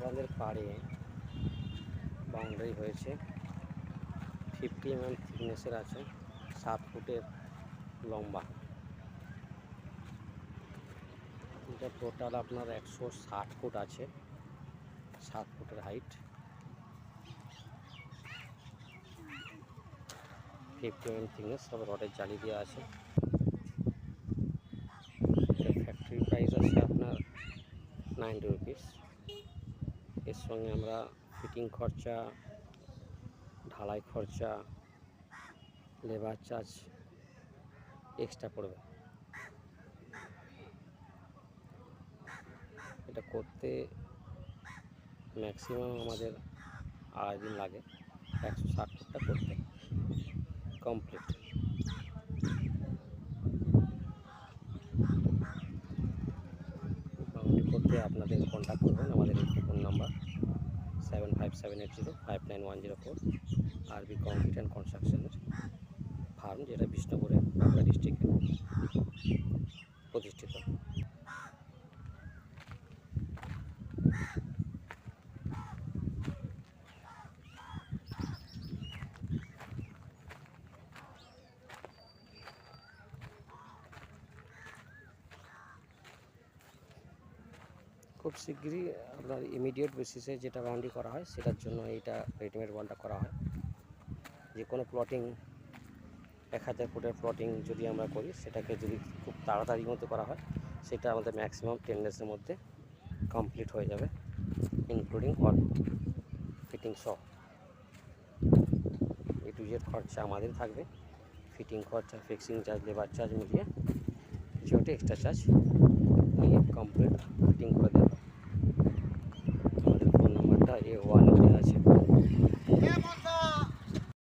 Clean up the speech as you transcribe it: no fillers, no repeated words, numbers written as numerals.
বারান্দার পাড়ে বাউন্ডারি হয়েছে, 50 mm থিকনেসের আছে, 7 ফুটের লম্বা। এটা টোটাল আপনার 160 ফুট আছে, 7 ফুটের হাইট, 50 mm থিকনেস, সব রডের জালি দেওয়া আছে। ফ্যাক্টরি প্রাইস আছে আপনার 90 রুপিস। এর সঙ্গে আমরা ফিটিং খরচা, ঢালাই খরচা, লেবার চার্জ এক্সট্রা পড়বে। এটা করতে ম্যাক্সিমাম আমাদের 2.5 দিন লাগে, 160 ফুটটা করতে কমপ্লিট। বাউন্ডারি করতে আপনাদের কন্ট্যাক্ট করবেন আমাদের এই ফোন নাম্বার 7578059104, আরবি কংক্রিট অ্যান্ড কনস্ট্রাকশনের ফার্ম, যেটা বিষ্ণুপুরে বাঁকুড়া ডিস্ট্রিক্টে প্রতিষ্ঠিত। খুব শীঘ্রই আপনার ইমিডিয়েট বেসিসে যেটা বাউন্ডারি করা হয় সেটার জন্য এইটা রেডিমেড ওয়ালটা করা হয়। যে কোনো প্লটিং 1000 ফুটের প্লটিং যদি আমরা করি, সেটাকে যদি খুব তাড়াতাড়ির মধ্যে করা হয়, সেটা আমাদের ম্যাক্সিমাম 10 ডেজের মধ্যে কমপ্লিট হয়ে যাবে, ইনক্লুডিং অল ফিটিং সহ। এ টু জেড খরচা আমাদের থাকবে, ফিটিং খরচা, ফিক্সিং চার্জ, লেবার চার্জ মিলিয়ে কিছু একটা এক্সট্রা চার্জ